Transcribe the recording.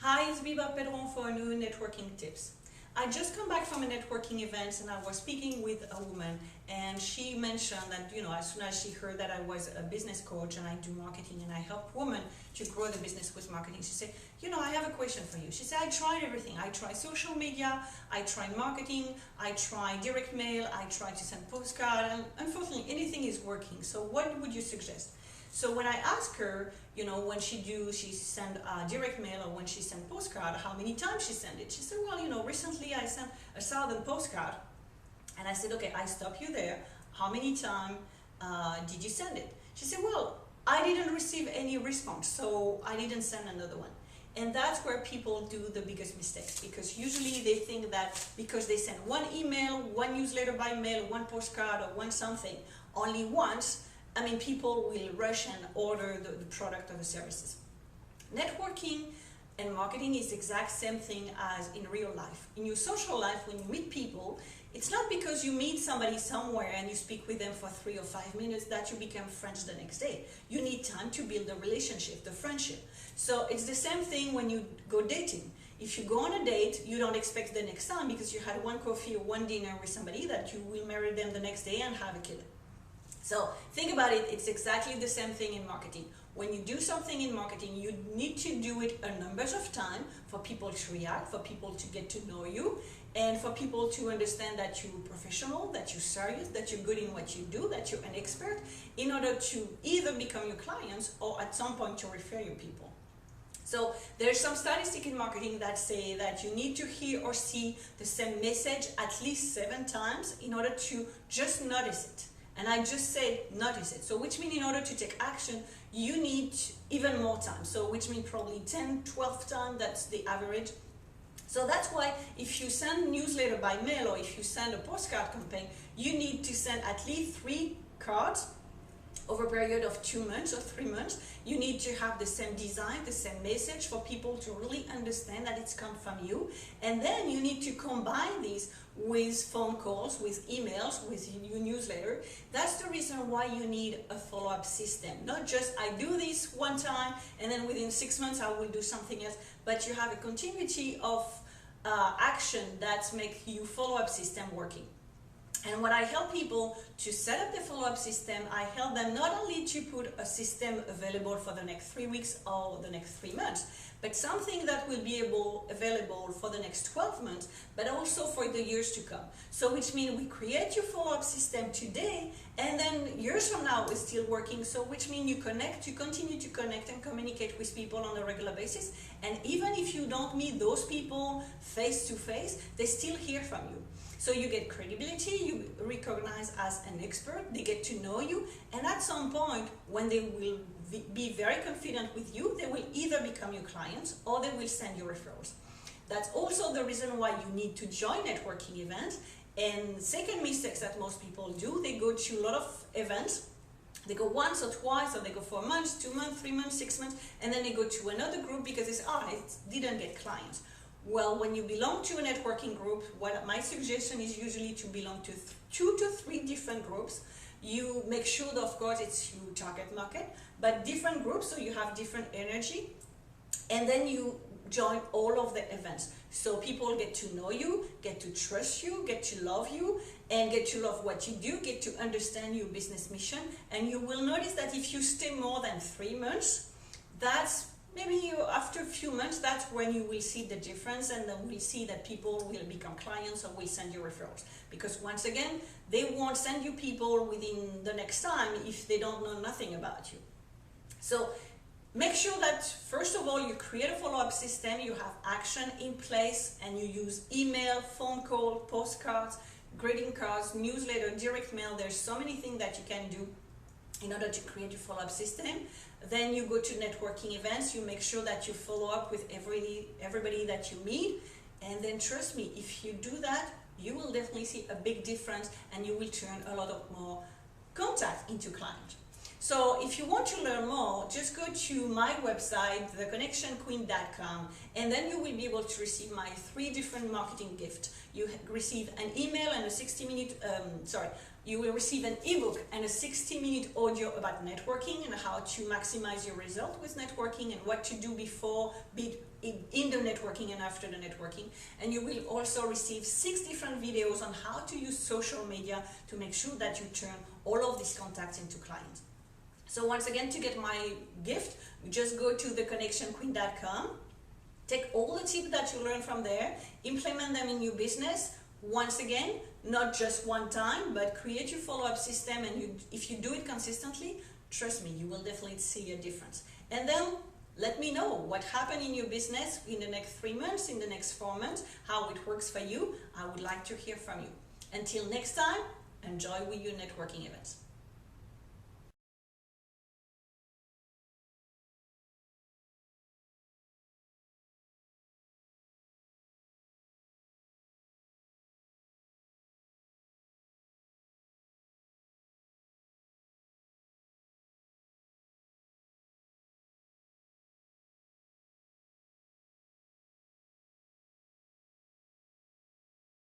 Hi, it's Biba Pedron for new networking tips. I just come back from a networking event and I was speaking with a woman, and she mentioned that, as soon as she heard that I was a business coach and I do marketing and I help women to grow the business with marketing, she said, I have a question for you. She said, I tried everything. I tried social media, I tried marketing, I tried direct mail, I tried to send postcard, and unfortunately anything is working. So what would you suggest? So when I asked her, when she sent direct mail or when she sent postcard, how many times she sent it? She said, well, recently I sent 1,000 postcard. And I said, okay, I stop you there. How many times did you send it? She said, well, I didn't receive any response, so I didn't send another one. And that's where people do the biggest mistakes, because usually they think that because they send one email, one newsletter by mail, one postcard, or one something only once, people will rush and order the product or the services. Networking and marketing is the exact same thing as in real life. In your social life, when you meet people, it's not because you meet somebody somewhere and you speak with them for 3 or 5 minutes that you become friends the next day. You need time to build the relationship, the friendship. So it's the same thing when you go dating. If you go on a date, you don't expect the next time, because you had one coffee or one dinner with somebody, that you will marry them the next day and have a kid. So think about it, it's exactly the same thing in marketing. When you do something in marketing, you need to do it a number of times for people to react, for people to get to know you, and for people to understand that you're professional, that you're serious, that you're good in what you do, that you're an expert, in order to either become your clients or at some point to refer your people. So there's some statistics in marketing that say that you need to hear or see the same message at least 7 times in order to just notice it. And I just said notice it. So which means in order to take action, you need even more time. So which means probably 10, 12 times, that's the average. So that's why if you send newsletter by mail or if you send a postcard campaign, you need to send at least 3 cards over a period of 2 months or 3 months. You need to have the same design, the same message for people to really understand that it's come from you. And then you need to combine these with phone calls, with emails, with your newsletter. That's the reason why you need a follow-up system. Not just I do this one time and then within 6 months I will do something else, but you have a continuity of action that makes your follow-up system working. And when I help people to set up the follow-up system, I help them not only to put a system available for the next 3 weeks or the next 3 months, but something that will be available for the next 12 months, but also for the years to come. So which means we create your follow-up system today, and then years from now it's still working. So which means you continue to connect and communicate with people on a regular basis. And even if you don't meet those people face to face, they still hear from you. So you get credibility, you recognize as an expert, they get to know you, and at some point, when they will be very confident with you, they will either become your clients or they will send you referrals. That's also the reason why you need to join networking events. And second mistake that most people do, they go to a lot of events. They go once or twice, or they go for a month, 2 months, 3 months, 6 months, and then they go to another group because they say, I didn't get clients. Well, when you belong to a networking group, what my suggestion is usually to belong to 2 to 3 different groups. You make sure that, of course, it's your target market, but different groups, so you have different energy, and then you join all of the events. So people get to know you, get to trust you, get to love you, and get to love what you do, get to understand your business mission. And you will notice that if you stay more than 3 months, maybe after a few months, that's when you will see the difference, and then we'll see that people will become clients or will send you referrals. Because once again, they won't send you people within the next time if they don't know nothing about you. So make sure that, first of all, you create a follow-up system, you have action in place, and you use email, phone call, postcards, greeting cards, newsletter, direct mail. There's so many things that you can do in order to create your follow-up system. Then you go to networking events, you make sure that you follow up with everybody that you meet, and then trust me, if you do that, you will definitely see a big difference and you will turn a lot of more contact into clients. So if you want to learn more, just go to my website, theconnectionqueen.com, and then you will be able to receive my 3 different marketing gifts. You receive an email and a 60-minute, you will receive an ebook and a 60-minute audio about networking and how to maximize your result with networking and what to do before, in the networking and after the networking. And you will also receive 6 different videos on how to use social media to make sure that you turn all of these contacts into clients. So once again, to get my gift, you just go to theconnectionqueen.com, take all the tips that you learn from there, implement them in your business. Once again, not just one time, but create your follow-up system, and if you do it consistently, trust me, you will definitely see a difference. And then let me know what happened in your business in the next 3 months, in the next 4 months, how it works for you. I would like to hear from you. Until next time, enjoy with your networking events.